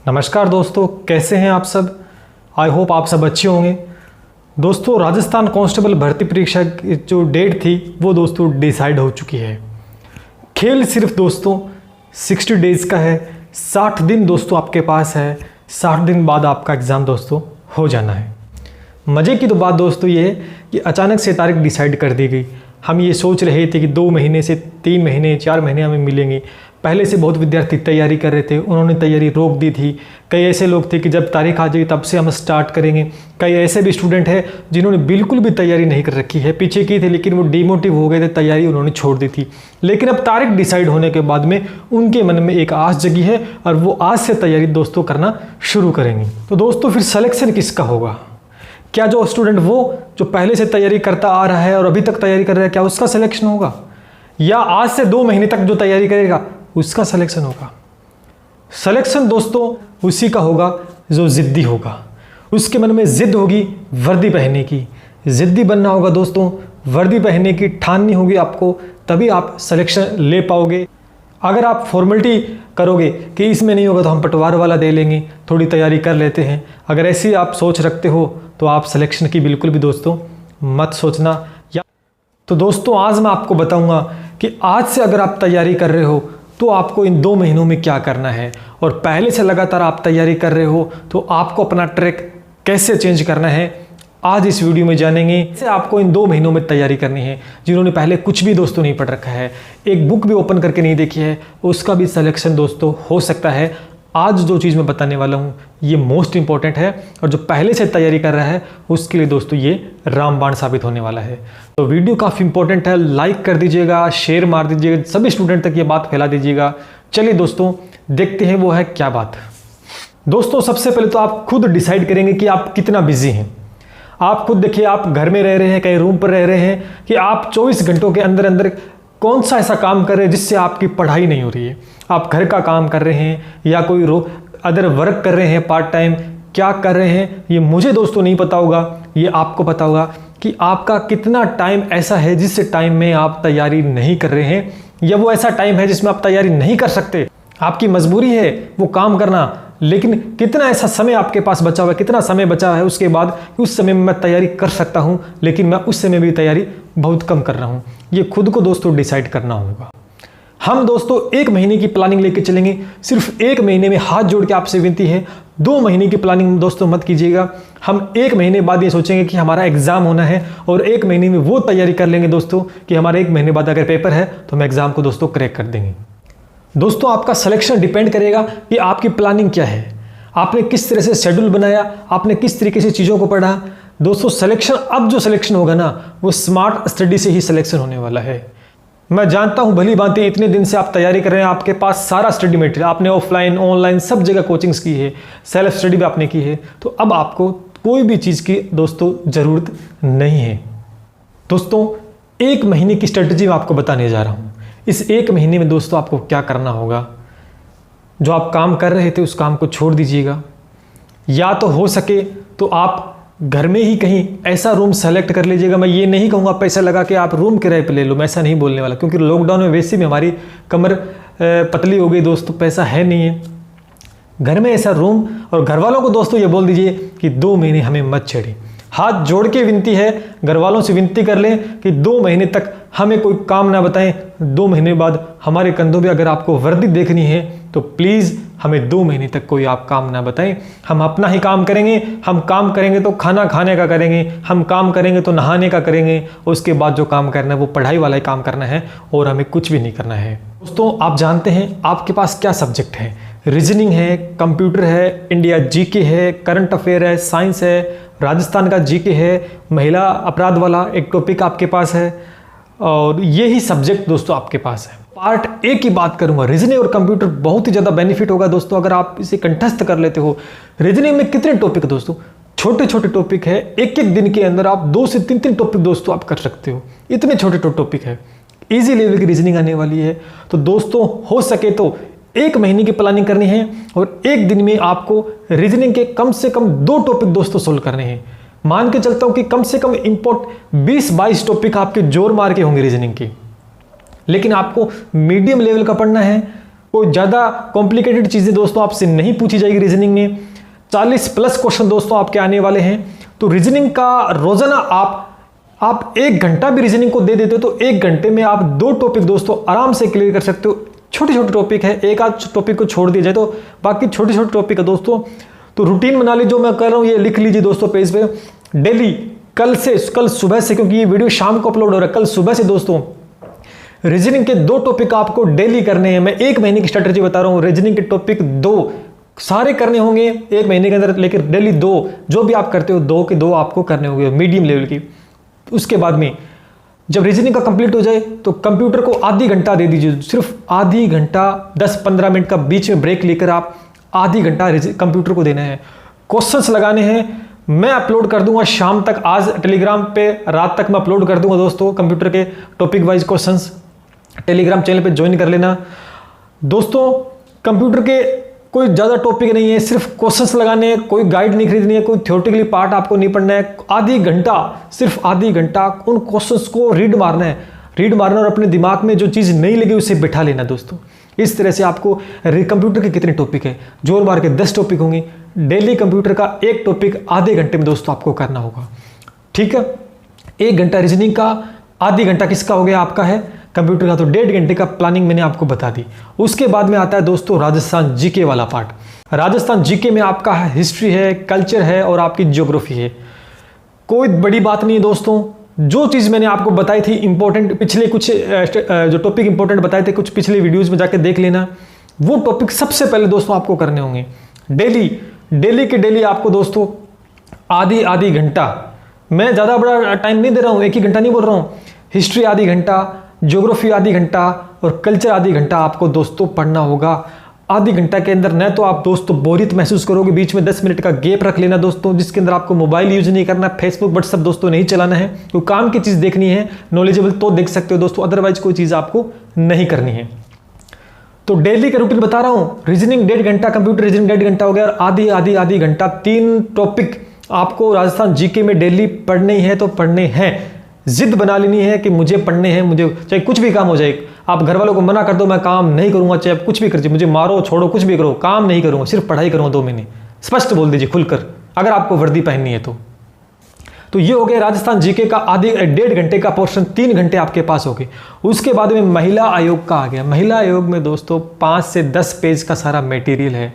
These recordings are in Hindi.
नमस्कार दोस्तों, कैसे हैं आप सब। आई होप आप सब अच्छे होंगे। दोस्तों, राजस्थान कांस्टेबल भर्ती परीक्षा की जो डेट थी वो दोस्तों डिसाइड हो चुकी है। खेल सिर्फ दोस्तों 60 डेज़ का है। 60 दिन दोस्तों आपके पास है। 60 दिन बाद आपका एग्ज़ाम दोस्तों हो जाना है। मज़े की तो बात दोस्तों ये है कि अचानक से तारीख डिसाइड कर दी गई। हम ये सोच रहे थे कि 2 महीने से 3 महीने 4 महीने हमें मिलेंगे। पहले से बहुत विद्यार्थी तैयारी कर रहे थे, उन्होंने तैयारी रोक दी थी। कई ऐसे लोग थे कि जब तारीख आ जाएगी तब से हम स्टार्ट करेंगे। कई ऐसे भी स्टूडेंट हैं जिन्होंने बिल्कुल भी तैयारी नहीं कर रखी है, पीछे की थे लेकिन वो डिमोटिव हो गए थे, तैयारी उन्होंने छोड़ दी थी। लेकिन अब तारीख डिसाइड होने के बाद में उनके मन में एक आस जगी है और वो आज से तैयारी दोस्तों करना शुरू करेंगे। तो दोस्तों फिर सिलेक्शन किसका होगा? क्या जो स्टूडेंट वो जो पहले से तैयारी करता आ रहा है और अभी तक तैयारी कर रहा है, क्या उसका सिलेक्शन होगा? या आज से 2 महीने तक जो तैयारी करेगा उसका सिलेक्शन होगा? सिलेक्शन दोस्तों उसी का होगा जो ज़िद्दी होगा। उसके मन में ज़िद होगी वर्दी पहनने की। ज़िद्दी बनना होगा दोस्तों, वर्दी पहनने की ठाननी होगी आपको, तभी आप सिलेक्शन ले पाओगे। अगर आप फॉर्मेलिटी करोगे कि इसमें नहीं होगा तो हम पटवार वाला दे लेंगे, थोड़ी तैयारी कर लेते हैं, अगर ऐसी आप सोच रखते हो तो आप सिलेक्शन की बिल्कुल भी दोस्तों मत सोचना। या तो दोस्तों आज मैं आपको बताऊंगा कि आज से अगर आप तैयारी कर रहे हो तो आपको इन 2 महीनों में क्या करना है, और पहले से लगातार आप तैयारी कर रहे हो तो आपको अपना ट्रैक कैसे चेंज करना है, आज इस वीडियो में जानेंगे। से आपको इन 2 महीनों में तैयारी करनी है। जिन्होंने पहले कुछ भी दोस्तों नहीं पढ़ रखा है, एक बुक भी ओपन करके नहीं देखी है, उसका भी सिलेक्शन दोस्तों हो सकता है। आज जो चीज़ मैं बताने वाला हूँ ये मोस्ट इंपॉर्टेंट है, और जो पहले से तैयारी कर रहा है उसके लिए दोस्तों ये रामबाण साबित होने वाला है। तो वीडियो काफ़ी इंपॉर्टेंट है, लाइक कर दीजिएगा, शेयर मार दीजिएगा, सभी स्टूडेंट तक ये बात फैला दीजिएगा। चलिए दोस्तों देखते हैं वो है क्या बात। दोस्तों सबसे पहले तो आप खुद डिसाइड करेंगे कि आप कितना बिजी हैं। आप खुद देखिए, आप घर में रह रहे हैं, कहीं रूम पर रह रहे हैं, कि आप 24 घंटों के अंदर अंदर कौन सा ऐसा काम कर रहे हैं जिससे आपकी पढ़ाई नहीं हो रही है। आप घर का काम कर रहे हैं या कोई अदर वर्क कर रहे हैं, पार्ट टाइम क्या कर रहे हैं, ये मुझे दोस्तों नहीं पता होगा, ये आपको पता होगा कि आपका कितना टाइम ऐसा है जिस टाइम में आप तैयारी नहीं कर रहे हैं, या वो ऐसा टाइम है जिसमें आप तैयारी नहीं कर सकते, आपकी मजबूरी है वो काम करना। लेकिन कितना ऐसा समय आपके पास बचा हुआ है, कितना समय बचा है उसके बाद कि उस समय में मैं तैयारी कर सकता हूं, लेकिन मैं उस समय भी तैयारी बहुत कम कर रहा हूं। ये खुद को दोस्तों डिसाइड करना होगा। हम दोस्तों 1 महीने की प्लानिंग लेके चलेंगे। सिर्फ 1 महीने में हाथ जोड़ के आपसे विनती है, 2 महीने की प्लानिंग दोस्तों मत कीजिएगा। हम 1 महीने बाद ये सोचेंगे कि हमारा एग्जाम होना है, और 1 महीने में वो तैयारी कर लेंगे दोस्तों कि हमारे 1 महीने बाद अगर पेपर है तो हम एग्जाम को दोस्तों क्रैक कर देंगे। दोस्तों आपका सिलेक्शन डिपेंड करेगा कि आपकी प्लानिंग क्या है, आपने किस तरह से शेड्यूल बनाया, आपने किस तरीके से चीज़ों को पढ़ा। दोस्तों सिलेक्शन, अब जो सिलेक्शन होगा ना वो स्मार्ट स्टडी से ही सिलेक्शन होने वाला है। मैं जानता हूं भली भांति इतने दिन से आप तैयारी कर रहे हैं, आपके पास सारा स्टडी मटेरियल, आपने ऑफलाइन ऑनलाइन सब जगह कोचिंग्स की है, सेल्फ स्टडी भी आपने की है, तो अब आपको कोई भी चीज़ की दोस्तों ज़रूरत नहीं है। दोस्तों 1 महीने की स्ट्रेटजी मैं आपको बताने जा रहा हूँ। इस 1 महीने में दोस्तों आपको क्या करना होगा, जो आप काम कर रहे थे उस काम को छोड़ दीजिएगा, या तो हो सके तो आप घर में ही कहीं ऐसा रूम सेलेक्ट कर लीजिएगा। मैं ये नहीं कहूँगा पैसा लगा के आप रूम किराए पे ले लो, मैं ऐसा नहीं बोलने वाला, क्योंकि लॉकडाउन में वैसे भी हमारी कमर पतली हो गई दोस्तों, पैसा है नहीं है। घर में ऐसा रूम, और घर वालों को दोस्तों ये बोल दीजिए कि 2 महीने हमें मत छेड़े। हाथ जोड़ के विनती है, घर वालों से विनती कर लें कि 2 महीने तक हमें कोई काम ना बताएं। 2 महीने बाद हमारे कंधों पे अगर आपको वर्दी देखनी है तो प्लीज़ हमें 2 महीने तक कोई आप काम ना बताएं। हम अपना ही काम करेंगे। हम काम करेंगे तो खाना खाने का करेंगे, हम काम करेंगे तो नहाने का करेंगे, उसके बाद जो काम करना है वो पढ़ाई वाला ही काम करना है, और हमें कुछ भी नहीं करना है। दोस्तों आप जानते हैं आपके पास क्या सब्जेक्ट है, रीजनिंग है, कंप्यूटर है, इंडिया जीके है, करंट अफेयर है, साइंस है, राजस्थान का जीके है, महिला अपराध वाला एक टॉपिक आपके पास है, और यही सब्जेक्ट दोस्तों आपके पास है। पार्ट ए की बात करूंगा, रीजनिंग और कंप्यूटर बहुत ही ज़्यादा बेनिफिट होगा दोस्तों अगर आप इसे कंठस्थ कर लेते हो। रीजनिंग में कितने टॉपिक है दोस्तों, छोटे छोटे टॉपिक है, एक एक दिन के अंदर आप 2 से 3 टॉपिक दोस्तों आप कर सकते हो, इतने छोटे टॉपिक है, ईजी लेवल की रीजनिंग आने वाली है। तो दोस्तों हो सके तो 1 महीने की प्लानिंग करनी है, और 1 दिन में आपको रीजनिंग के कम से कम 2 टॉपिक दोस्तों सोल्व करने हैं। मान के चलता हूं कि कम से कम 20-22 टॉपिक आपके जोर मार के होंगे रीजनिंग की, लेकिन आपको मीडियम लेवल का पढ़ना है, कोई ज़्यादा कॉम्प्लिकेटेड चीज़ें दोस्तों आपसे नहीं पूछी जाएगी रीजनिंग में। 40+ क्वेश्चन दोस्तों आपके आने वाले हैं। तो रीजनिंग का रोजाना आप 1 घंटा भी रीजनिंग को दे देते हो तो 1 घंटे में आप 2 टॉपिक दोस्तों आराम से क्लियर कर सकते हो। छोटे छोटे टॉपिक है, एक आध टॉपिक को छोड़ दिया जाए तो बाकी छोटे छोटे टॉपिक है दोस्तों। तो रूटीन बना लीजिए, जो मैं कर रहा हूँ ये लिख लीजिए दोस्तों पेज पे। डेली कल सुबह से, क्योंकि ये वीडियो शाम को अपलोड हो रहा है, कल सुबह से दोस्तों रीजनिंग के 2 टॉपिक आपको डेली करने हैं। मैं 1 महीने की स्ट्रेटेजी बता रहा हूँ। रीजनिंग के टॉपिक 2 सारे करने होंगे 1 महीने के अंदर, लेकिन डेली 2 जो भी आप करते हो 2 के 2 आपको करने होंगे मीडियम लेवल की। उसके बाद में जब रीजनिंग का कंप्लीट हो जाए तो कंप्यूटर को आधी घंटा दे दीजिए, सिर्फ आधी घंटा, 10-15 मिनट का बीच में ब्रेक लेकर आप आधी घंटा कंप्यूटर को देना है। क्वेश्चंस लगाने हैं, मैं अपलोड कर दूंगा शाम तक, आज टेलीग्राम पे रात तक मैं अपलोड कर दूंगा दोस्तों कंप्यूटर के topic wise questions. Telegram channel पे ज्वाइन कर लेना दोस्तों। कंप्यूटर के कोई ज़्यादा टॉपिक नहीं है, सिर्फ क्वेश्चंस लगाने हैं, कोई गाइड नहीं खरीदनी है, कोई थ्योरेटिकली पार्ट आपको नहीं पढ़ना है। आधी घंटा, सिर्फ आधी घंटा उन क्वेश्चंस को रीड मारना और अपने दिमाग में जो चीज़ नहीं लगी उसे बिठा लेना दोस्तों। इस तरह से आपको कंप्यूटर के कितने टॉपिक है, जोर मार के 10 टॉपिक होंगे। डेली कंप्यूटर का 1 टॉपिक आधे घंटे में दोस्तों आपको करना होगा, ठीक है। 1 घंटा रीजनिंग का, आधी घंटा किसका हो गया, आपका है कंप्यूटर का। तो 1.5 घंटे का प्लानिंग मैंने आपको बता दी। उसके बाद में आता है दोस्तों राजस्थान जीके वाला पार्ट। राजस्थान जीके में आपका हिस्ट्री है, कल्चर है और आपकी ज्योग्राफी है। कोई बड़ी बात नहीं है दोस्तों, जो चीज़ मैंने आपको बताई थी इंपॉर्टेंट, पिछले कुछ जो टॉपिक इंपॉर्टेंट बताए थे कुछ पिछले वीडियोज़ में जाके देख लेना। वो टॉपिक सबसे पहले दोस्तों आपको करने होंगे। डेली के डेली आपको दोस्तों आधी घंटा, मैं ज़्यादा बड़ा टाइम नहीं दे रहा हूँ, 1 ही घंटा नहीं बोल रहा हूँ। हिस्ट्री आधी घंटा, ज्योग्राफी आधी घंटा और कल्चर आधी घंटा आपको दोस्तों पढ़ना होगा। आधी घंटा के अंदर न तो आप दोस्तों बोरियत महसूस करोगे, बीच में 10 मिनट का गैप रख लेना दोस्तों, जिसके अंदर आपको मोबाइल यूज नहीं करना, फेसबुक व्हाट्सएप दोस्तों नहीं चलाना है। तो काम की चीज़ देखनी है, नॉलेजेबल तो देख सकते हो दोस्तों, अदरवाइज कोई चीज़ आपको नहीं करनी है। तो डेली का रूटीन बता रहा हूँ। रीजनिंग 1.5 घंटा, कंप्यूटर रीजनिंग 1.5 घंटा हो गया और आधी घंटा 3 टॉपिक आपको राजस्थान जीके में डेली पढ़ने ही है तो पढ़ने हैं। जिद बना लेनी है कि मुझे पढ़ने हैं, मुझे चाहे कुछ भी काम हो जाए। आप घर वालों को मना कर दो मैं काम नहीं करूंगा, चाहे आप कुछ भी कर, मुझे मारो छोड़ो कुछ भी करो, काम नहीं करूंगा, सिर्फ पढ़ाई करूंगा 2 महीने। स्पष्ट बोल दीजिए खुलकर, अगर आपको वर्दी पहननी है तो ये हो गया राजस्थान जीके का 1.5 घंटे का पोर्शन, 3 घंटे आपके पास हो गए। उसके बाद में महिला आयोग का आ गया। महिला आयोग में दोस्तों 5 से 10 पेज का सारा मटेरियल है।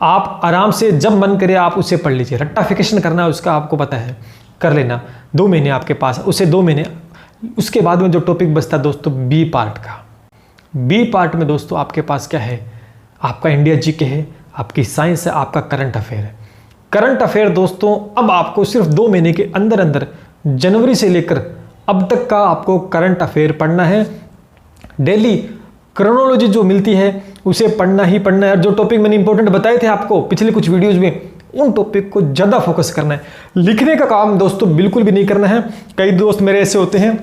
आप आराम से जब मन करे आप उसे पढ़ लीजिए। रट्टाफिकेशन करना है उसका आपको पता है, कर लेना। 2 महीने आपके पास, उसे 2 महीने। उसके बाद में जो टॉपिक बचता है दोस्तों बी पार्ट का। बी पार्ट में दोस्तों आपके पास क्या है, आपका इंडिया जीके है, आपकी साइंस है, आपका करंट अफेयर है। करंट अफेयर दोस्तों अब आपको सिर्फ 2 महीने के अंदर अंदर, जनवरी से लेकर अब तक का आपको करंट अफेयर पढ़ना है। डेली क्रोनोलॉजी जो मिलती है उसे पढ़ना ही पढ़ना है। और जो टॉपिक मैंने इंपॉर्टेंट बताए थे आपको पिछले कुछ वीडियोज में, उन टॉपिक को ज़्यादा फोकस करना है। लिखने का काम दोस्तों बिल्कुल भी नहीं करना है। कई दोस्त मेरे ऐसे होते हैं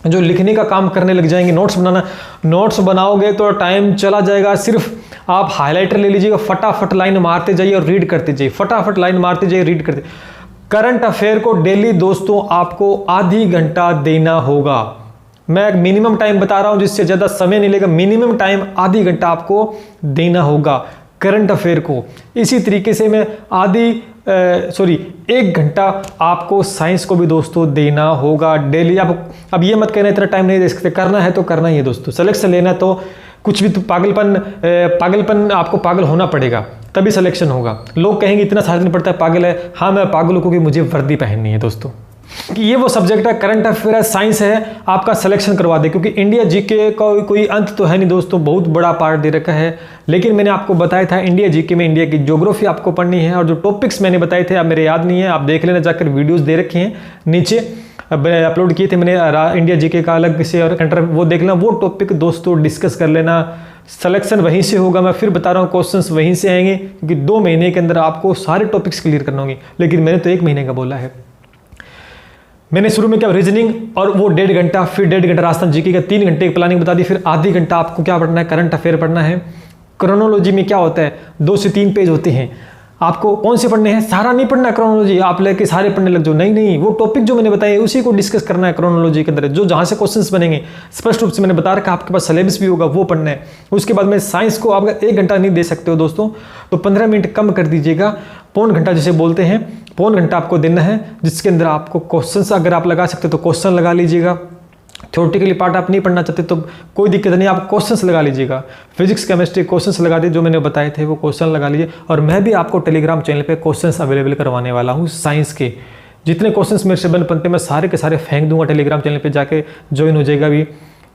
जो लिखने का काम करने लग जाएंगे, नोट्स बनाना। नोट्स बनाओगे तो टाइम चला जाएगा। सिर्फ आप हाइलाइटर ले लीजिएगा, फटाफट लाइन मारते जाइए और रीड करते जाइए, फटाफट लाइन मारते जाइए, रीड करते। करंट अफेयर को डेली दोस्तों आपको आधी घंटा देना होगा। मैं मिनिमम टाइम बता रहा हूं, जिससे ज़्यादा समय नहीं लेगा। मिनिमम टाइम आधी घंटा आपको देना होगा करंट अफेयर को। इसी तरीके से मैं 1 घंटा आपको साइंस को भी दोस्तों देना होगा डेली। अब ये मत कहना इतना टाइम नहीं दे सकते, करना है तो करना ही है दोस्तों। सिलेक्शन लेना तो कुछ भी तो पागलपन आपको पागल होना पड़ेगा तभी सिलेक्शन होगा। लोग कहेंगे इतना सारा दिन पड़ता है, पागल है। हाँ मैं पागल हूँ क्योंकि मुझे वर्दी पहननी है दोस्तों। कि ये वो सब्जेक्ट है, करंट अफेयर है, साइंस है, आपका सिलेक्शन करवा दे। क्योंकि इंडिया जीके का कोई अंत तो है नहीं दोस्तों, बहुत बड़ा पार्ट दे रखा है। लेकिन मैंने आपको बताया था इंडिया जीके में इंडिया की ज्योग्राफी आपको पढ़नी है। और जो टॉपिक्स मैंने बताए थे अब मेरे याद नहीं है, आप देख लेना जाकर, वीडियोस दे रखे हैं नीचे अपलोड किए थे मैंने इंडिया जीके का अलग से, और वो देख लेना। वो टॉपिक दोस्तों डिस्कस कर लेना। सिलेक्शन वहीं से होगा। मैं फिर बता रहा हूँ क्वेश्चंस वहीं से आएंगे, क्योंकि 2 महीने के अंदर आपको सारे टॉपिक्स क्लियर करने होंगे। लेकिन मैंने तो 1 महीने का बोला है। मैंने शुरू में क्या रीजनिंग और वो 1.5 घंटा, फिर 1.5 घंटा राजस्थान जीके का, 3 घंटे की प्लानिंग बता दी। फिर आधी घंटा आपको क्या पढ़ना है, करंट अफेयर पढ़ना है। क्रोनोलॉजी में क्या होता है, 2 से 3 पेज होते हैं। आपको कौन से पढ़ने हैं, सारा नहीं पढ़ना क्रोनोलॉजी आप लेके सारे पढ़ने लग जाओ, नहीं, वो टॉपिक जो मैंने बताया उसी को डिस्कस करना है क्रोनोलॉजी के अंदर, जो जहाँ से क्वेश्चंस बनेंगे स्पष्ट रूप से मैंने बता रखा, आपके पास सिलेबस भी होगा वो पढ़ना है। उसके बाद में साइंस को आप 1 घंटा नहीं दे सकते हो दोस्तों, तो 15 मिनट कम कर दीजिएगा, पौन घंटा जिसे बोलते हैं, पौन घंटा आपको देना है, जिसके अंदर आपको क्वेश्चंस अगर आप लगा सकते तो क्वेश्चन लगा लीजिएगा। थ्योरेटिकली पार्ट आप नहीं पढ़ना चाहते तो कोई दिक्कत नहीं, आप क्वेश्चंस लगा लीजिएगा, फिजिक्स केमिस्ट्री क्वेश्चंस लगा दिए, जो मैंने बताए थे वो क्वेश्चन लगा लीजिए। और मैं भी आपको टेलीग्राम चैनल पे क्वेश्चंस अवेलेबल करवाने वाला हूँ साइंस के, जितने क्वेश्चंस मेरे से बन बनते मैं सारे के सारे फेंक दूंगा टेलीग्राम चैनल पर, जाके ज्वाइन हो जाएगा भी,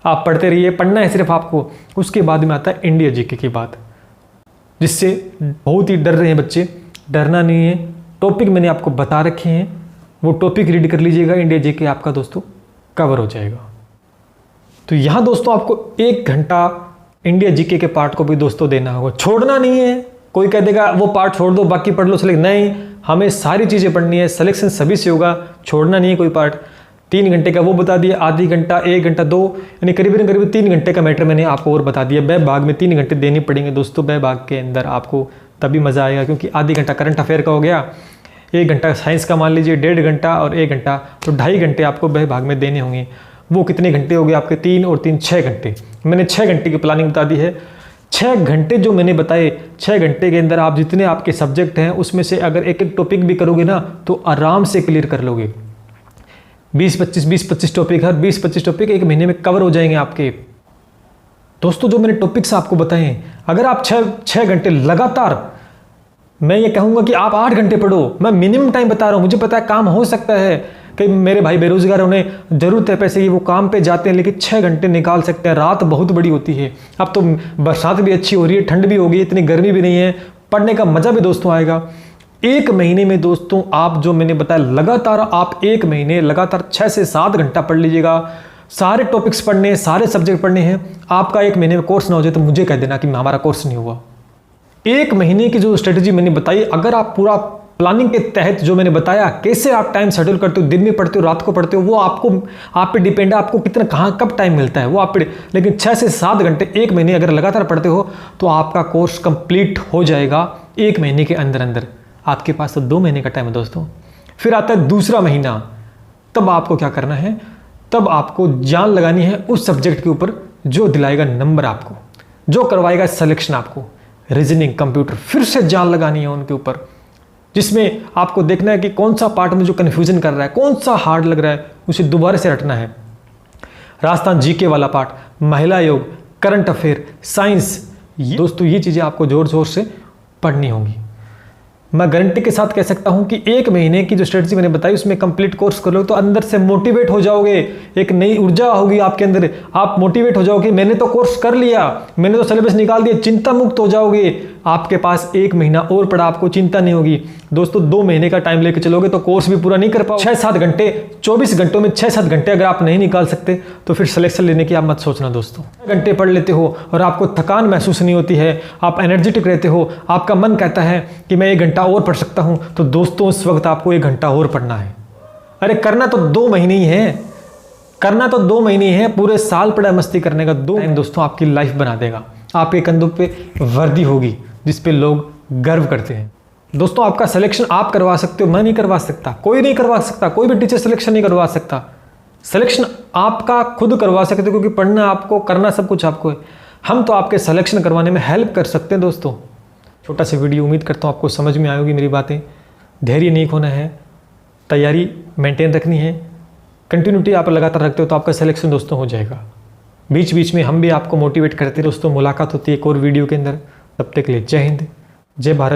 आप पढ़ते रहिए, पढ़ना है सिर्फ आपको। उसके बाद में आता है इंडिया जीके की बात, जिससे बहुत ही डर रहे हैं बच्चे, डरना नहीं है, टॉपिक मैंने आपको बता रखे हैं, वो टॉपिक रीड कर लीजिएगा, इंडिया जीके आपका दोस्तों कवर हो जाएगा। तो यहाँ दोस्तों आपको 1 घंटा इंडिया जीके के पार्ट को भी दोस्तों देना होगा, छोड़ना नहीं है। कोई कह देगा वो पार्ट छोड़ दो बाकी पढ़ लो सिलेक्ट, नहीं, हमें सारी चीज़ें पढ़नी है, सिलेक्शन सभी से होगा, छोड़ना नहीं है कोई पार्ट। 3 घंटे का वो बता दिया, आधी घंटा, 1 घंटा, 2, यानी करीबन 3 घंटे का मैटर मैंने आपको और बता दिया। बै भाग में 3 घंटे देने पड़ेंगे दोस्तों, बै भाग के अंदर आपको तभी मज़ा आएगा, क्योंकि आधी घंटा करंट अफेयर का हो गया, 1 घंटा साइंस का मान लीजिए, 1.5 घंटा और 1 घंटा, तो 2.5 घंटे आपको बै भाग में देने होंगे। वो कितने घंटे हो गए आपके, 3 और 3 6 घंटे। मैंने 6 घंटे की प्लानिंग बता दी है। 6 घंटे जो मैंने बताए, 6 घंटे के अंदर आप जितने आपके सब्जेक्ट हैं उसमें से अगर एक एक टॉपिक भी करोगे ना तो आराम से क्लियर कर लोगे। 20-25 टॉपिक, हर 20-25 टॉपिक 1 महीने में कवर हो जाएंगे आपके। दोस्तों जो मैंने टॉपिक्स आपको बताए हैं, अगर आप 6 घंटे लगातार, मैं ये कहूँगा कि आप 8 घंटे पढ़ो, मैं मिनिमम टाइम बता रहा हूँ, मुझे पता है काम हो सकता है, कई मेरे भाई बेरोजगार, उन्हें ज़रूरत है पैसे की, वो काम पे जाते हैं, लेकिन 6 घंटे निकाल सकते हैं। रात बहुत बड़ी होती है, अब तो बरसात भी अच्छी हो रही है, ठंड भी हो गई, इतनी गर्मी भी नहीं है, पढ़ने का मज़ा भी दोस्तों आएगा। 1 महीने में दोस्तों आप जो मैंने बताया लगातार, आप 1 महीने लगातार 6 से 7 घंटा पढ़ लीजिएगा। सारे टॉपिक्स पढ़ने हैं, सारे सब्जेक्ट पढ़ने हैं। आपका 1 महीने में कोर्स ना हो जाए तो मुझे कह देना कि हमारा कोर्स नहीं हुआ। 1 महीने की जो स्ट्रेटजी मैंने बताई, अगर आप पूरा प्लानिंग के तहत जो मैंने बताया, कैसे आप टाइम शेड्यूल करते हो, दिन में पढ़ते हो, रात को पढ़ते हो, वो आप पे डिपेंड है, आपको कितना कहाँ कब टाइम मिलता है वो आप पे। लेकिन 6 से 7 घंटे 1 महीने अगर लगातार पढ़ते हो तो आपका कोर्स कंप्लीट हो जाएगा 1 महीने के अंदर अंदर। आपके पास तो 2 महीने का टाइम है दोस्तों। फिर आता है दूसरा महीना, तब आपको क्या करना है, तब आपको जान लगानी है उस सब्जेक्ट के ऊपर जो दिलाएगा नंबर आपको, जो करवाएगा सिलेक्शन आपको। रीजनिंग, कंप्यूटर, फिर से जान लगानी है उनके ऊपर, जिसमें आपको देखना है कि कौन सा पार्ट में जो कन्फ्यूजन कर रहा है, कौन सा हार्ड लग रहा है, उसे दोबारा से रटना है। राजस्थान जीके वाला पार्ट, महिला योग, करंट अफेयर, साइंस, दोस्तों ये चीज़ें आपको जोर जोर से पढ़नी होंगी। मैं गारंटी के साथ कह सकता हूं कि 1 महीने की जो स्ट्रेटजी मैंने बताई उसमें कंप्लीट कोर्स कर लो तो अंदर से मोटिवेट हो जाओगे, एक नई ऊर्जा होगी आपके अंदर, आप मोटिवेट हो जाओगे, मैंने तो कोर्स कर लिया, मैंने तो सिलेबस निकाल दिया, चिंता मुक्त हो जाओगे। आपके पास 1 महीना और पड़ा, आपको चिंता नहीं होगी। दोस्तों 2 महीने का टाइम लेकर चलोगे तो कोर्स भी पूरा नहीं कर पाओगे। 6-7 घंटे, 24 घंटों में 6-7 घंटे अगर आप नहीं निकाल सकते तो फिर सिलेक्शन लेने की आप मत सोचना दोस्तों। घंटे पढ़ लेते हो और आपको थकान महसूस नहीं होती है, आप एनर्जेटिक रहते हो, आपका मन कहता है कि मैं 1 घंटा और पढ़ सकता हूं, तो दोस्तों उस वक्त आपको 1 घंटा और पढ़ना है। अरे करना तो 2 महीने ही है, करना तो 2 महीने है, पूरे साल पड़ा मस्ती करने का 2 महीने दोस्तों आपकी लाइफ बना देगा। आपके कंधों पे वर्दी होगी जिस पे लोग गर्व करते हैं। दोस्तों आपका सिलेक्शन आप करवा सकते हो, मैं नहीं करवा सकता, कोई नहीं करवा सकता, कोई भी टीचर सिलेक्शन नहीं करवा सकता। सिलेक्शन आपका खुद करवा सकते हो, क्योंकि पढ़ना आपको, करना सब कुछ आपको है। हम तो आपके सिलेक्शन करवाने में हेल्प कर सकते हैं दोस्तों। छोटा सा वीडियो, उम्मीद करता हूँ आपको समझ में आएगी मेरी बातें। धैर्य नहीं खोना है, तैयारी मेंटेन रखनी है, कंटिन्यूटी आप लगातार रखते हो तो आपका सिलेक्शन दोस्तों हो जाएगा। बीच बीच में हम भी आपको मोटिवेट करते हैं दोस्तों। मुलाकात होती है एक और वीडियो के अंदर, तब तक के लिए जय हिंद, जय भारत।